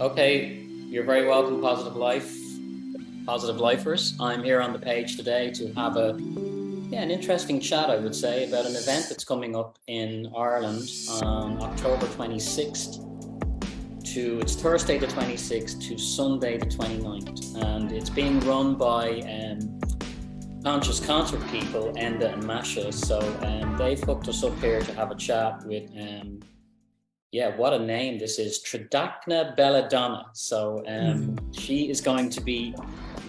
Okay, you're very welcome, Positive Lifers. I'm here on the page today to have an interesting chat, I would say, about an event that's coming up in Ireland on October 26th it's Thursday the 26th to Sunday the 29th, and it's being run by conscious concert people, Enda and Masha. So they've hooked us up here to have a chat with what a name this is, Trna Belladonna. So she is going to be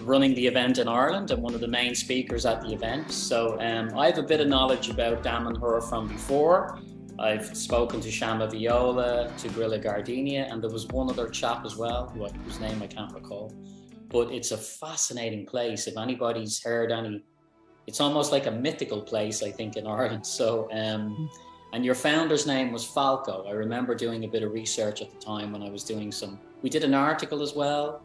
running the event in Ireland and one of the main speakers at the event. So I have a bit of knowledge about Damanhur from before. I've spoken to Shama Viola, to Grilla Gardenia, and there was one other chap as well, whose name I can't recall. But it's a fascinating place. If anybody's heard it's almost like a mythical place, I think, in Ireland. So and your founder's name was Falco. I remember doing a bit of research at the time when I was doing we did an article as well.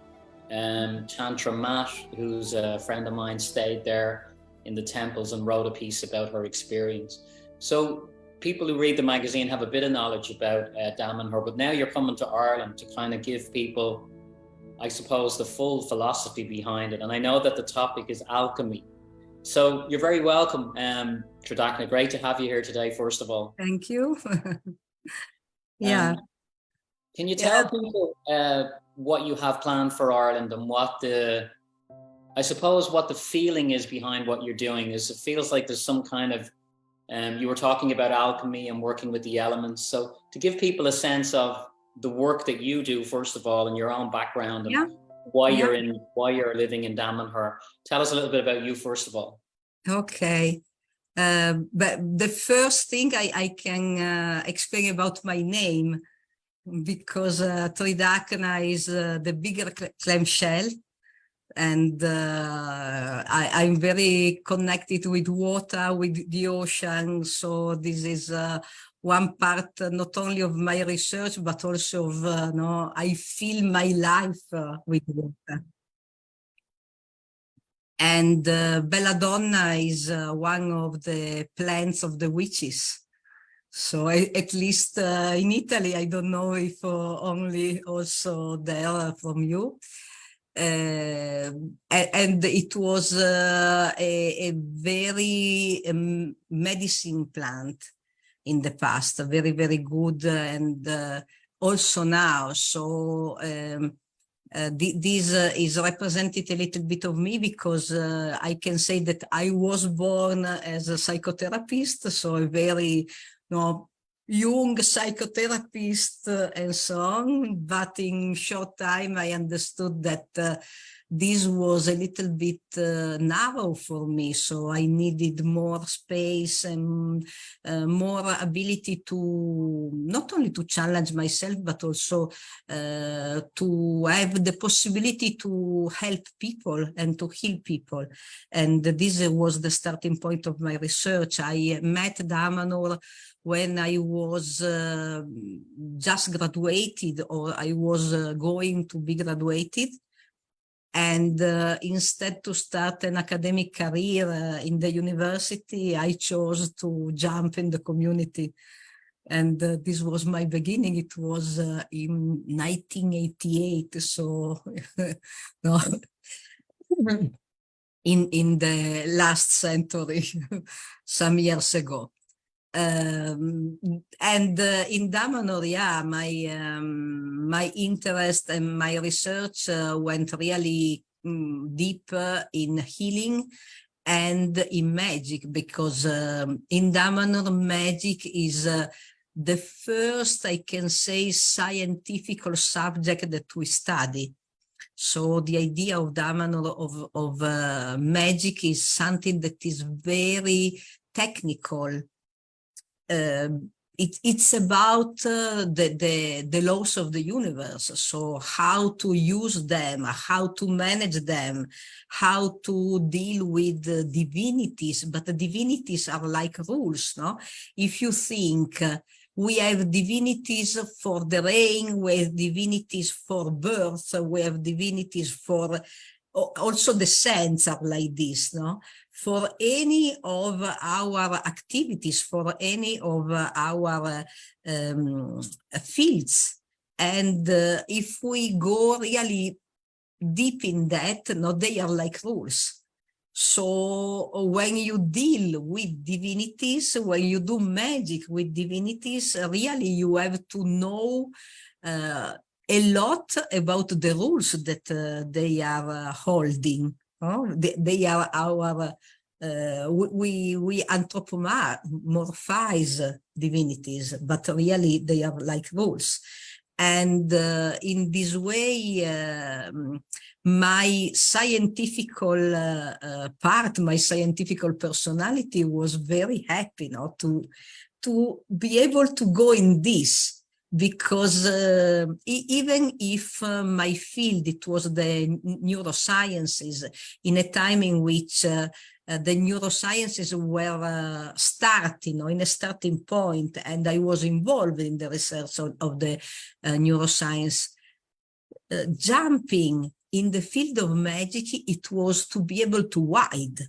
Chantra Matt, who's a friend of mine, stayed there in the temples and wrote a piece about her experience. So people who read the magazine have a bit of knowledge about Damanhur, but now you're coming to Ireland to kind of give people, I suppose, the full philosophy behind it. And I know that the topic is alchemy. So you're very welcome, Trna. Great to have you here today, first of all. Thank you. Yeah. Can you tell people what you have planned for Ireland and what the feeling is behind what you're doing? It feels like there's some kind of, you were talking about alchemy and working with the elements. So to give people a sense of the work that you do, first of all, and your own background and why you're living in Damanhur. Tell us a little bit about you, first of all. Okay. But the first thing I can explain about my name, because Trna is the bigger clamshell, and I'm very connected with water, with the ocean. So this is one part not only of my research, but also of I feel my life with water. And belladonna is one of the plants of the witches. So at least in Italy, I don't know if only also there from you. And it was a very medicine plant in the past, very, very good, and also now. So this is represented a little bit of me, because I can say that I was born as a psychotherapist, so a very young psychotherapist and so on, but in short time I understood that this was a little bit narrow for me, so I needed more space and more ability to not only to challenge myself, but also to have the possibility to help people and to heal people. And this was the starting point of my research. I met Damanhur when I was just graduated, or I was going to be graduated. And instead to start an academic career in the university, I chose to jump in the community. And this was my beginning. It was in 1988, so no, in the last century, some years ago. And in Damanhur, my interest and my research went really deep in healing and in magic, because in Damanhur, magic is the first, I can say, scientific subject that we study. So the idea of Damanhur of magic is something that is very technical. It's about the laws of the universe, so how to use them, how to manage them, how to deal with divinities. But the divinities are like rules, no? If you think we have divinities for the rain, we have divinities for birth, we have divinities for also the scents are like this, no? For any of our activities, for any of our fields, And if we go really deep in that, no, they are like rules. So when you deal with divinities, when you do magic with divinities, really you have to know a lot about the rules that they are holding. They are our, we anthropomorphize divinities, but really they are like rules. And in this way, my scientific part, my scientific personality was very happy, to be able to go in this, because even if my field, it was the neurosciences, in a time in which the neurosciences were starting, in a starting point, and I was involved in the research of the neuroscience. Jumping in the field of magic, it was to be able to wide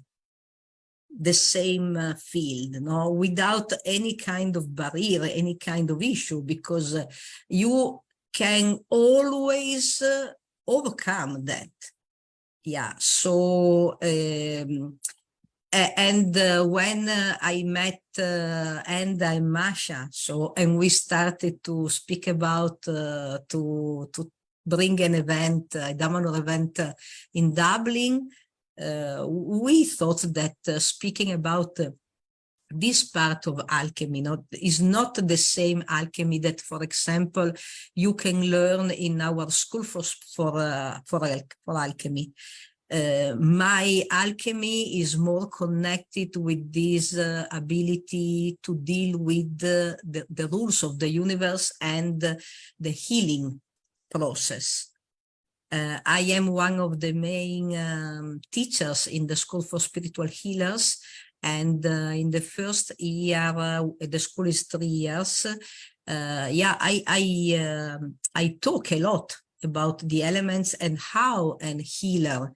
the same field, without any kind of barrier, any kind of issue, because you can always overcome that. Yeah, so and when I met and Masha, and we started to speak about to bring an event, a Damanhur event in Dublin, we thought that speaking about this part of alchemy is not the same alchemy that, for example, you can learn in our school for alchemy. My alchemy is more connected with this ability to deal with the rules of the universe and the healing process. I am one of the main teachers in the School for Spiritual Healers, and in the first year, the school is 3 years. I talk a lot about the elements and how a healer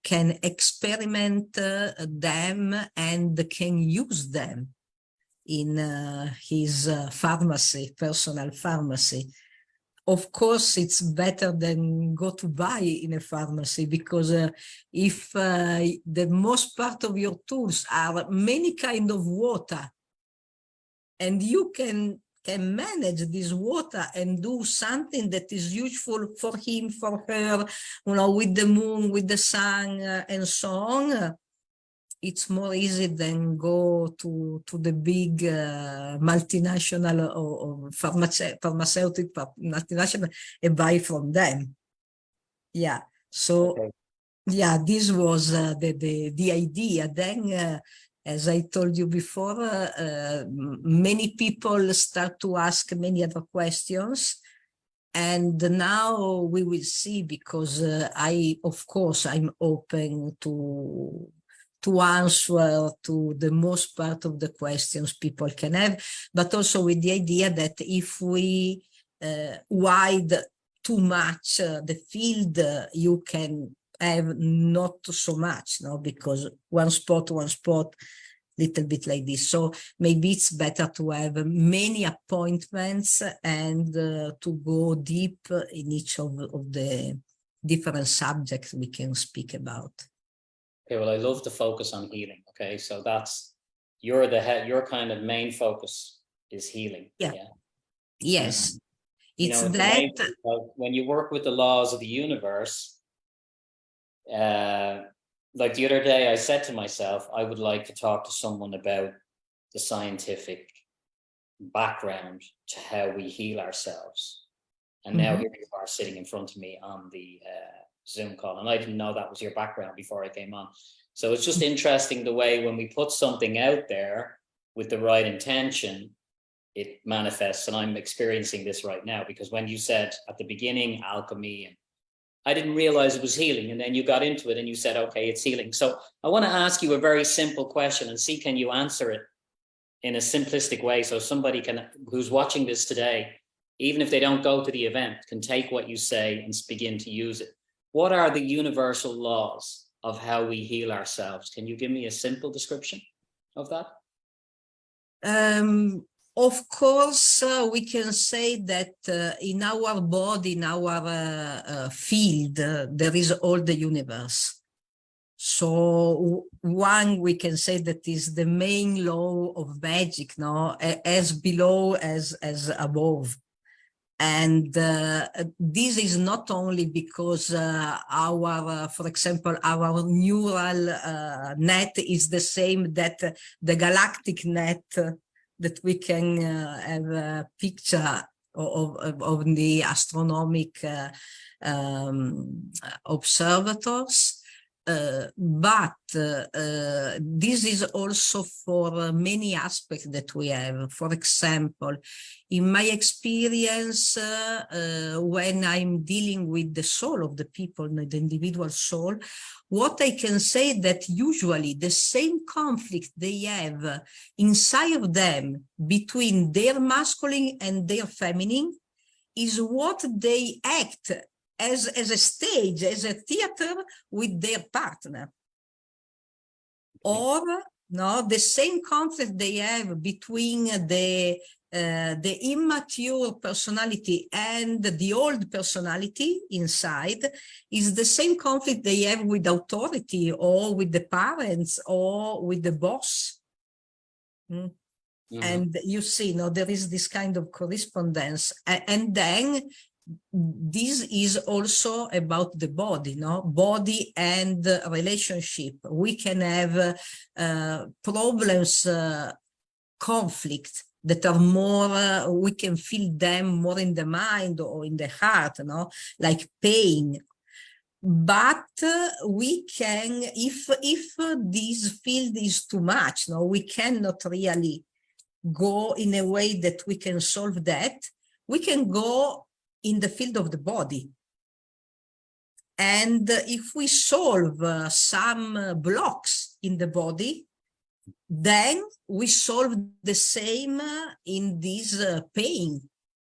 can experiment them and can use them in his pharmacy, personal pharmacy. Of course, it's better than go to buy in a pharmacy, because if the most part of your tools are many kind of water, and you can manage this water and do something that is useful for him, for her, with the moon, with the sun, and so on, it's more easy than go to the big multinational or pharmaceutical multinational and buy from them. Yeah. So, okay. Yeah, this was the idea. Then, as I told you before, many people start to ask many other questions. And now we will see, because of course, I'm open to answer to the most part of the questions people can have, but also with the idea that if we wide too much the field, you can have not so much, because one spot, little bit like this. So maybe it's better to have many appointments and to go deep in each of the different subjects we can speak about. Okay, well, I love the focus on healing. Okay, so that's your kind of main focus is healing. Yeah. Yes. It's that when you work with the laws of the universe, like the other day, I said to myself, I would like to talk to someone about the scientific background to how we heal ourselves. And now here you are sitting in front of me on the Zoom call, and I didn't know that was your background before I came on. So it's just interesting the way when we put something out there with the right intention, it manifests. And I'm experiencing this right now, because when you said at the beginning, alchemy, and I didn't realize it was healing. And then you got into it and you said, okay, it's healing. So I want to ask you a very simple question and see, can you answer it in a simplistic way? So somebody who's watching this today, even if they don't go to the event, can take what you say and begin to use it. What are the universal laws of how we heal ourselves? Can you give me a simple description of that? Of course, we can say that in our body, in our field, there is all the universe. So one, we can say that is the main law of magic, no? As below as above. And this is not only because for example, our neural net is the same that the galactic net that we can have a picture of the astronomic observators. But this is also for many aspects that we have. For example, in my experience, when I'm dealing with the soul of the people, the individual soul, what I can say that usually the same conflict they have inside of them between their masculine and their feminine is what they act as a stage, as a theater with their partner. Or no, the same conflict they have between the immature personality and the old personality inside is the same conflict they have with authority or with the parents or with the boss. And you see, no, there is this kind of correspondence. And then this is also about the body, no? Body and relationship. We can have problems, conflict that are more, we can feel them more in the mind or in the heart, no? Like pain. But we can, if this field is too much, no, we cannot really go in a way that we can solve that. We can go in the field of the body. And if we solve some blocks in the body, then we solve the same in this pain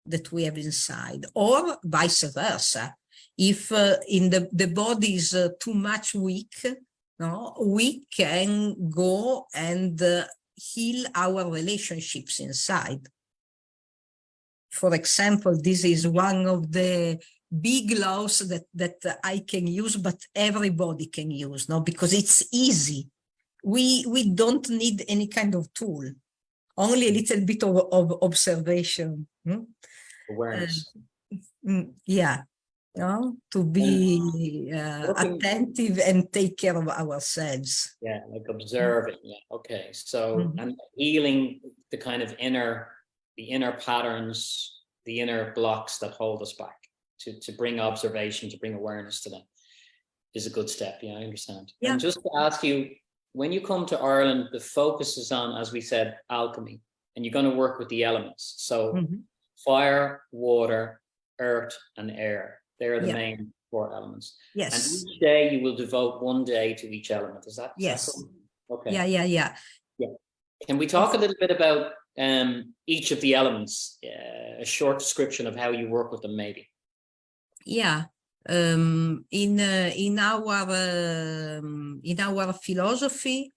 that we have inside, or vice versa. If in the body is too much weak, no, we can go and heal our relationships inside. For example, this is one of the big laws that I can use, but everybody can use, no? Because it's easy. We don't need any kind of tool, only a little bit of observation. Awareness. Yeah, no? To be attentive and take care of ourselves. Yeah, like observing. Yeah, okay. So, and healing the kind of the inner patterns, the inner blocks that hold us back, to bring observation, to bring awareness to them is a good step. Yeah, I understand. Yeah. And just to ask you, when you come to Ireland, the focus is on, as we said, alchemy, and you're going to work with the elements. So fire, water, earth, and air. They're the main 4 elements. Yes. And each day you will devote 1 day to each element. Is that? Yes. Is that okay. Yeah. Can we talk a little bit about each of the elements? A short description of how you work with them, maybe. Yeah. In our philosophy,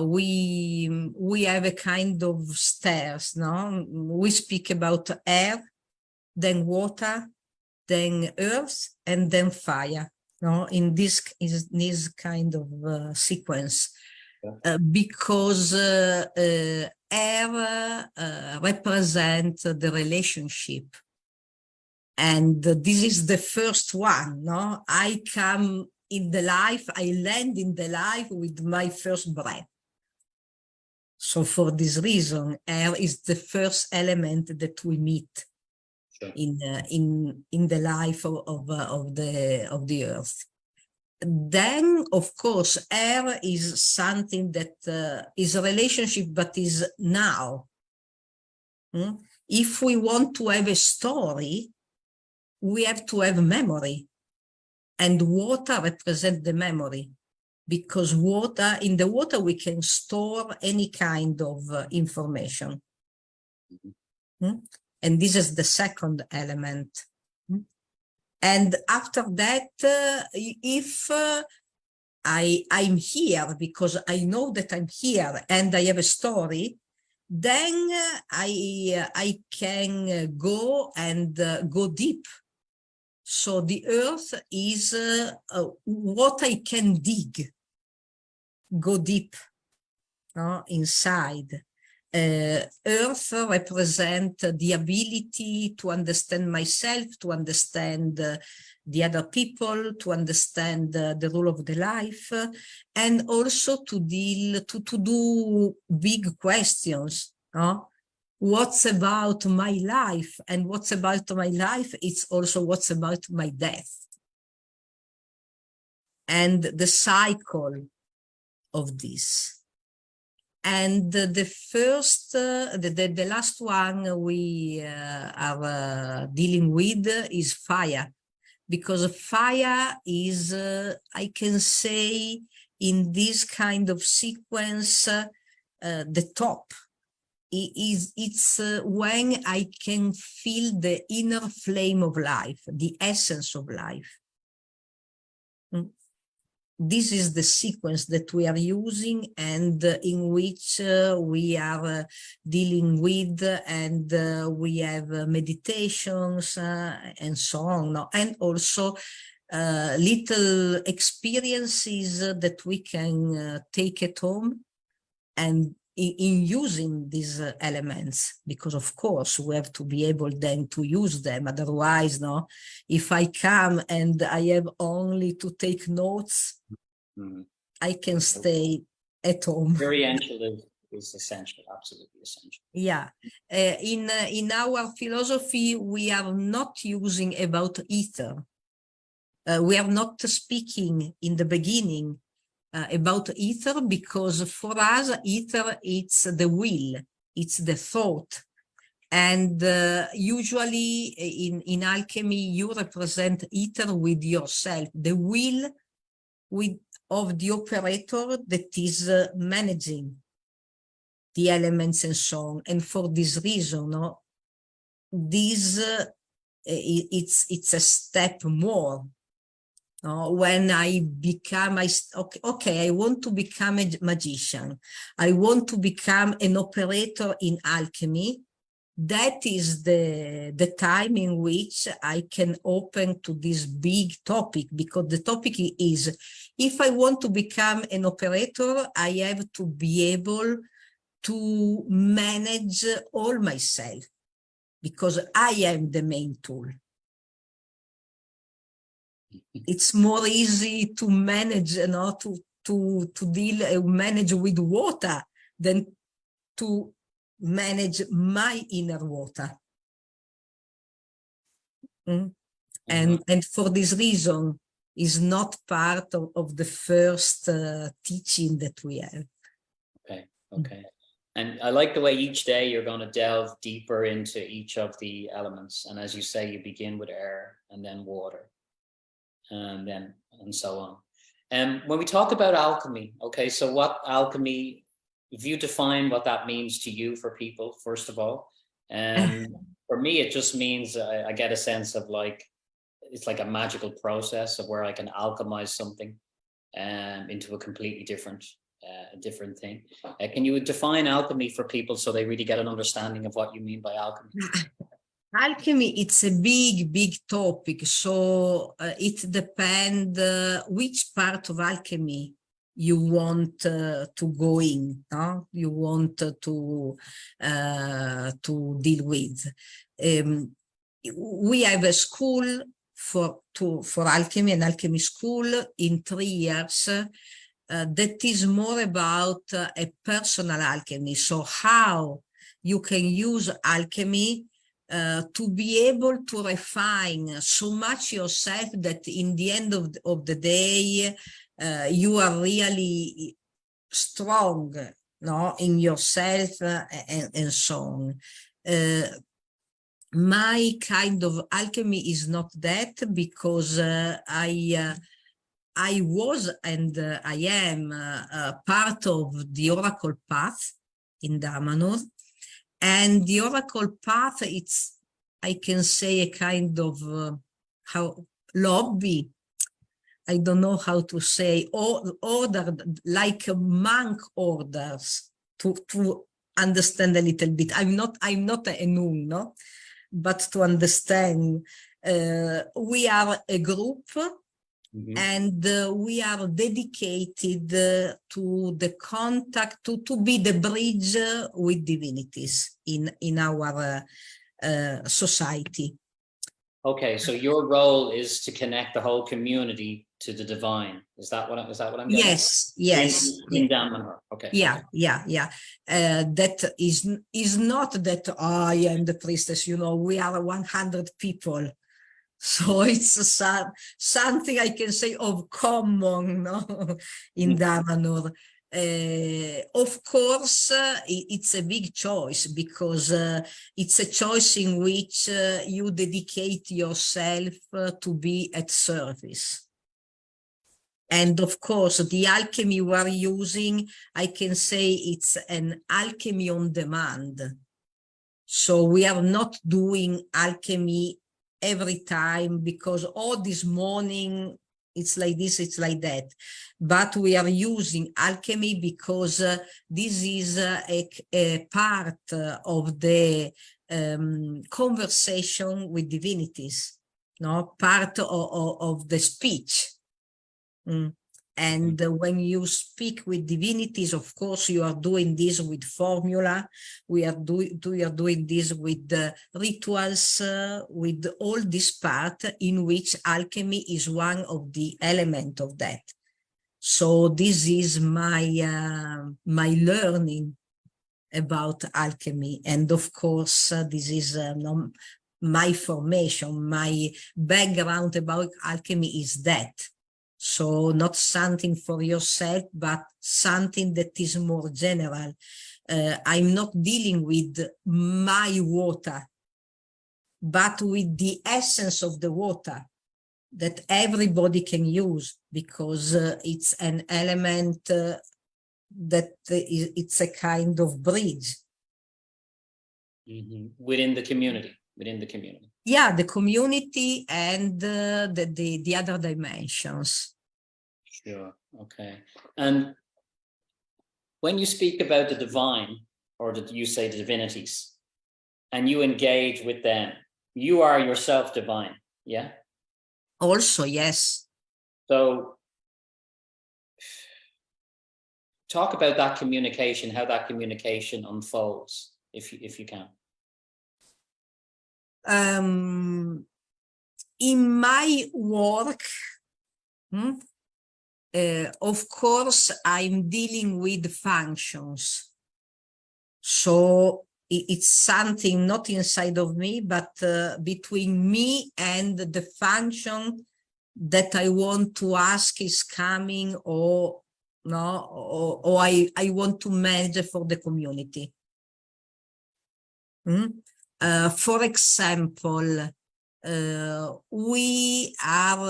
we have a kind of stairs. No, we speak about air, then water, then earth, and then fire. No, in this kind of sequence. Because air represents the relationship. And this is the first one, no? I come in the life, I land in the life with my first breath. So for this reason, air is the first element that we meet in the life of the earth. Then, of course, air is something that is a relationship, but is now. If we want to have a story, we have to have memory. And water represents the memory, because in the water, we can store any kind of information. And this is the second element. And after that, if I'm here because I know that I'm here and I have a story, then I can go and go deep. So the earth is what I can dig, go deep inside. Earth represent the ability to understand myself, to understand the other people, to understand the rule of the life, and also to do big questions. What's about my life? And what's about my life? It's also what's about my death. And the cycle of this. And the first, the last one we are dealing with is fire, because fire is, I can say, in this kind of sequence, the top. It's when I can feel the inner flame of life, the essence of life. This is the sequence that we are using and in which we are dealing with, and we have meditations and so on, and also little experiences that we can take at home and in using these elements, because of course we have to be able then to use them. Otherwise, no, if I come and I have only to take notes, I can stay at home. Experiential is essential, absolutely essential. Yeah, in our philosophy, we are not using about ether. We are not speaking in the beginning about ether, because for us, ether, it's the will, it's the thought. And usually in alchemy, you represent ether with yourself, the will of the operator that is managing the elements and so on. And for this reason, this it's a step more. When I become, okay, I want to become a magician, I want to become an operator in alchemy. That is the time in which I can open to this big topic, because the topic is, if I want to become an operator, I have to be able to manage all myself, because I am the main tool. It's more easy to manage, to manage with water than to manage my inner water. And for this reason is not part of the first teaching that we have. Okay. And I like the way each day you're going to delve deeper into each of the elements. And as you say, you begin with air and then water and so on. And when we talk about alchemy, okay, so what alchemy, if you define what that means to you for people, first of all, for me, it just means I get a sense of like, it's like a magical process of where I can alchemize something into a completely different thing. Can you define alchemy for people so they really get an understanding of what you mean by alchemy? Alchemy, it's a big topic. So it depends which part of alchemy you want to go in, you want to deal with. We have a school for alchemy, an alchemy school in 3 years. That is more about a personal alchemy. So how you can use alchemy to be able to refine so much yourself that in the end of the day, you are really strong, in yourself and so on. My kind of alchemy is not that, because I was and I am part of the Oracle path in Damanhur. And the Oracle path, it's, I can say, a kind of lobby. I don't know how to say, order, like monk orders to understand a little bit. I'm not a nun, no? But to understand, we are a group. Mm-hmm. And we are dedicated to the contact, to be the bridge with divinities in our society. Okay, so your role is to connect the whole community to the divine. Is that what I'm getting? Yes, yes. In Damanhur. Okay. Yeah, yeah. That is not that I am the priestess. You know, we are 100 people. So it's something I can say of common, no? In Damanhur. Of course, it's a big choice because it's a choice in which you dedicate yourself to be at service. And of course, the alchemy we're using, I can say it's an alchemy on demand. So we are not doing alchemy every time because this morning it's like this, it's like that. But we are using alchemy because this is a part of the conversation with divinities, no? Part of the speech. And when you speak with divinities, of course, you are doing this with formula. We are doing this with rituals, with all this part in which alchemy is one of the elements of that. So this is my my learning about alchemy, and of course, this is my formation, my background about alchemy is that. So not something for yourself, but something that is more general. I'm not dealing with my water, but with the essence of the water that everybody can use because it's an element that it's a kind of bridge. Mm-hmm. Within the community. Yeah, the community and the other dimensions. Sure. Okay. And when you speak about the divine, or you say the divinities, and you engage with them, you are yourself divine, yeah? Also, yes. So talk about that communication, how that communication unfolds, if you can. In my work, of course, I'm dealing with functions. So it's something not inside of me, but between me and the function that I want to ask is coming or no, or I want to manage for the community. For example, we have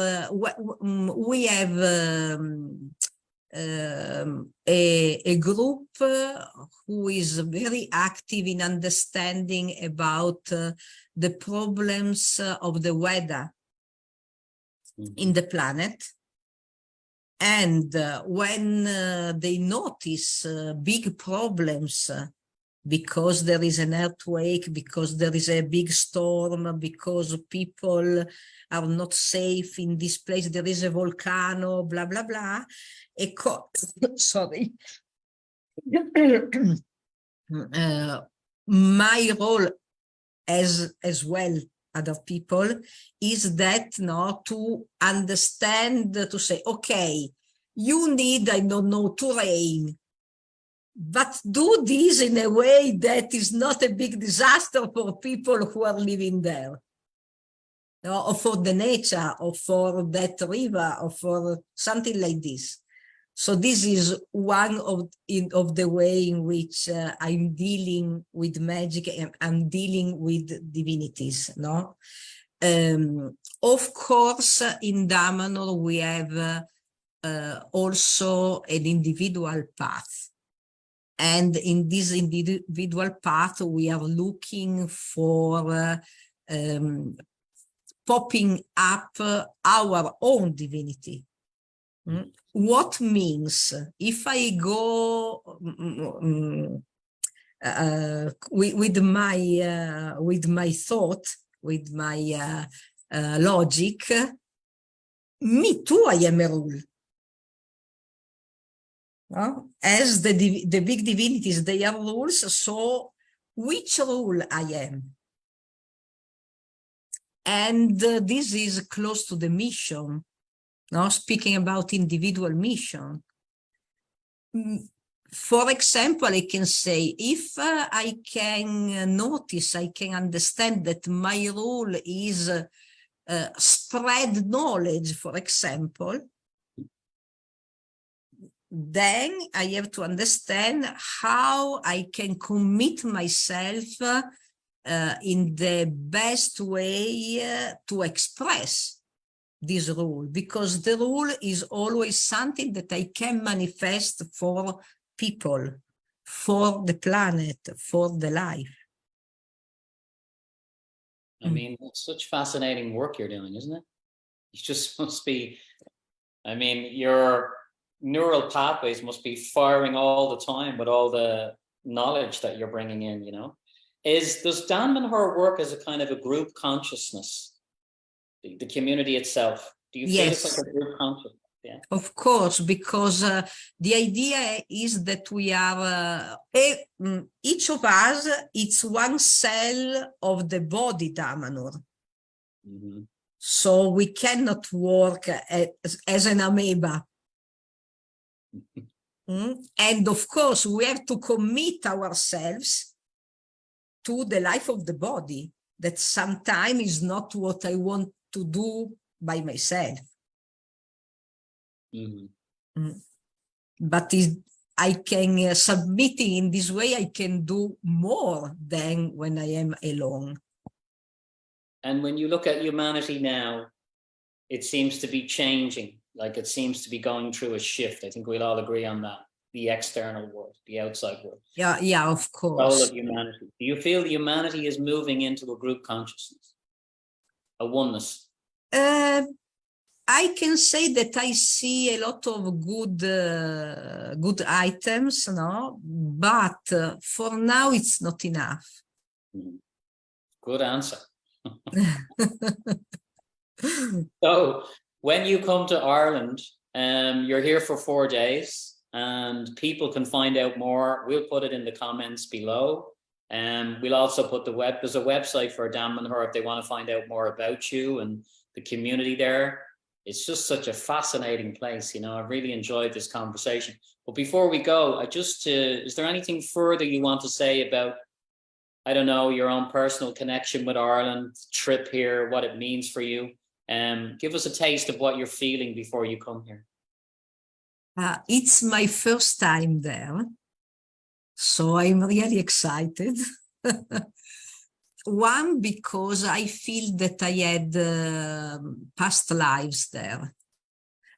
a group who is very active in understanding about the problems of the weather in the planet. And when they notice big problems, because there is an earthquake, because there is a big storm, because people are not safe in this place, there is a volcano, blah, blah, blah. Sorry. My role as well, other people, is that to understand, to say, okay, you need, I don't know, to rain, but do this in a way that is not a big disaster for people who are living there, or for the nature, or for that river, or for something like this. So this is one of the way in which I'm dealing with magic and I'm dealing with divinities. Of course, in Damanhur we have also an individual path. And in this individual path, we are looking for popping up our own divinity. What means if I go with my thought, with my logic, me too, I am a rule. No? As the big divinities, they are rules, so which rule I am? And this is close to the mission, no? Speaking about individual mission. For example, I can say, if I can notice, I can understand that my role is spread knowledge, for example, then I have to understand how I can commit myself in the best way to express this rule, because the rule is always something that I can manifest for people, for the planet, for the life. I mean, it's such fascinating work you're doing, isn't it? You just must be, I mean, your neural pathways must be firing all the time with all the knowledge that you're bringing in, you know? Does Damanhur work as a kind of a group consciousness, the community itself? Do you feel it's like a group consciousness? Yeah. Of course, because the idea is that we are, each of us, it's one cell of the body, Damanhur. Mm-hmm. So we cannot work as an amoeba. And of course, we have to commit ourselves to the life of the body. That sometimes is not what I want to do by myself. Mm-hmm. But I can, submitting in this way, I can do more than when I am alone. And when you look at humanity now, it seems to be changing, like it seems to be going through a shift. I think we'll all agree on that. The external world, the outside world. Yeah, of course. All of humanity. Do you feel humanity is moving into a group consciousness, a oneness? I can say that I see a lot of good items, no, but for now it's not enough. Good answer. So when you come to Ireland, you're here for 4 days, and people can find out more. We'll put it in the comments below. We'll also put there's a website for Damanhur if they want to find out more about you and the community there. It's just such a fascinating place, you know. I really enjoyed this conversation. But before we go, is there anything further you want to say about, I don't know, your own personal connection with Ireland, trip here, what it means for you? Give us a taste of what you're feeling before you come here. It's my first time there, so I'm really excited. One, because I feel that I had past lives there.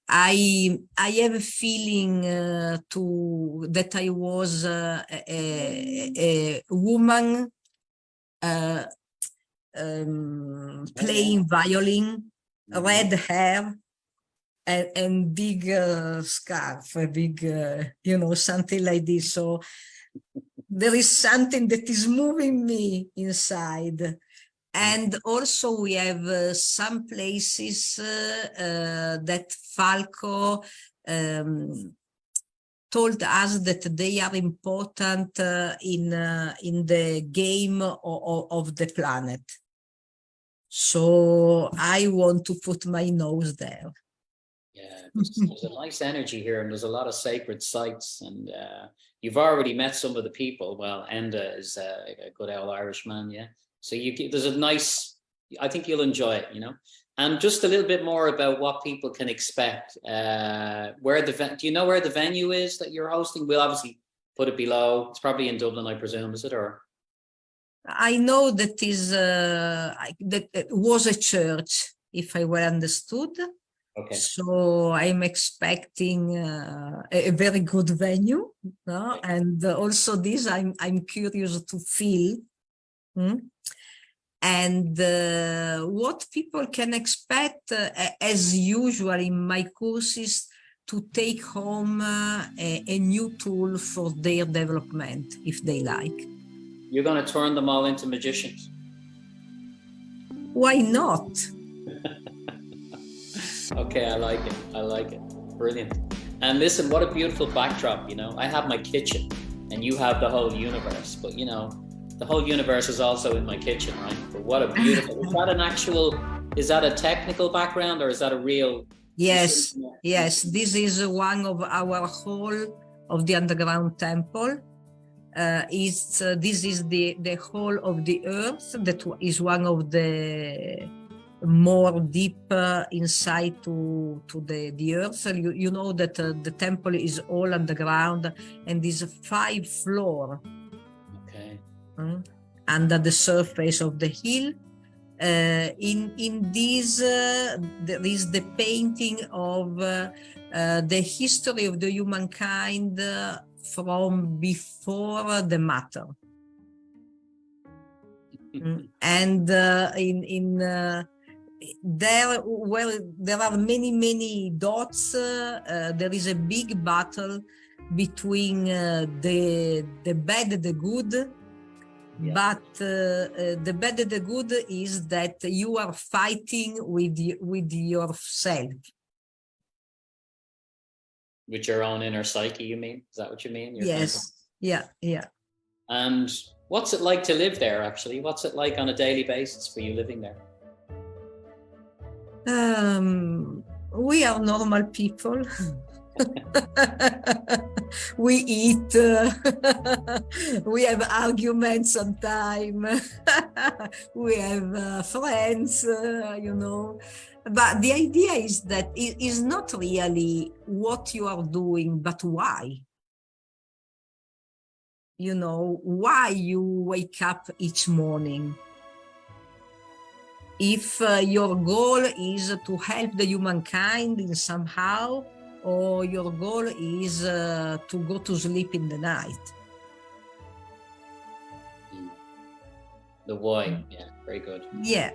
I have a feeling that I was a woman playing violin, red hair, and big scarf, a big, something like this. So there is something that is moving me inside. And also we have some places that Falco told us that they are important in the game of the planet. So I want to put my nose there. Yeah, there's a nice energy here, and there's a lot of sacred sites, and you've already met some of the people. Well, Enda is a good old Irishman, yeah. So there's a nice, I think you'll enjoy it, you know. And just a little bit more about what people can expect. Do you know where the venue is that you're hosting? We'll obviously put it below. It's probably in Dublin, I presume, is it? Or I know that it was a church, if I well understood. Okay. So I'm expecting a very good venue, no? Okay. And also this I'm curious to feel. And what people can expect, as usual in my courses, to take home a new tool for their development if they like. You're going to turn them all into magicians. Why not? Okay, I like it. I like it. Brilliant. And listen, what a beautiful backdrop, you know. I have my kitchen and you have the whole universe, but you know, the whole universe is also in my kitchen, right? But what a beautiful, is that a technical background or is that a real? Yes, yes. This is one of our hall of the underground temple. This is the hall of the earth that is one of the more deep inside to the earth. You know that the temple is all underground and is 5 floors under the surface of the hill. In this there is the painting of the history of the humankind from before the matter. And there are many dots. There is a big battle between the bad and the good. Yeah. But the bad and the good is that you are fighting with yourself. With your own inner psyche, you mean? Is that what you mean? Yes. Yeah. And what's it like to live there, actually? What's it like on a daily basis for you living there? We are normal people. We eat, we have arguments sometimes, we have friends, you know. But the idea is that it is not really what you are doing, but why. You know, why you wake up each morning. If your goal is to help the humankind in somehow, or your goal is to go to sleep in the night. The why, yeah, very good. Yeah.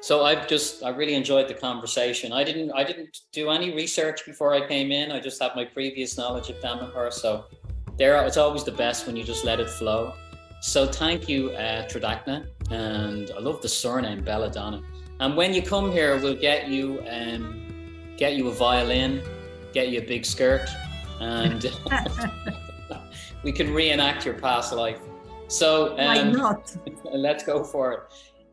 So I really enjoyed the conversation. I didn't do any research before I came in. I just had my previous knowledge of Damanhur. So it's always the best when you just let it flow. So thank you, Trna, and I love the surname Belladonna. And when you come here, we'll get you a violin, get you a big skirt, and we can reenact your past life. So why not? Let's go for it.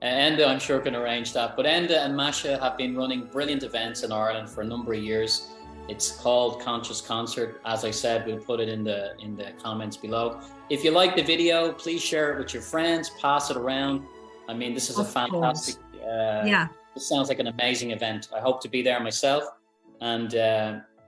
Enda, I'm sure, can arrange that. But Enda and Masha have been running brilliant events in Ireland for a number of years. It's called Conscious Concert. As I said, we'll put it in the comments below. If you like the video, please share it with your friends, pass it around. I mean, this is a fantastic, this sounds like an amazing event. I hope to be there myself. And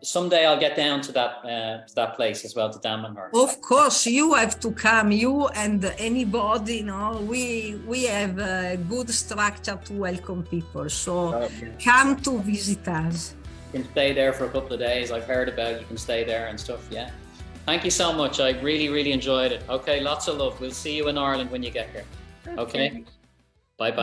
someday I'll get down to that place as well, to Damanhur. Of course, you have to come, you and anybody, you know, we have a good structure to welcome people. So come to visit us. You can stay there for a couple of days. I've heard about you can stay there and stuff, yeah. Thank you so much. I really enjoyed it. Okay, lots of love. We'll see you in Ireland when you get here. Okay?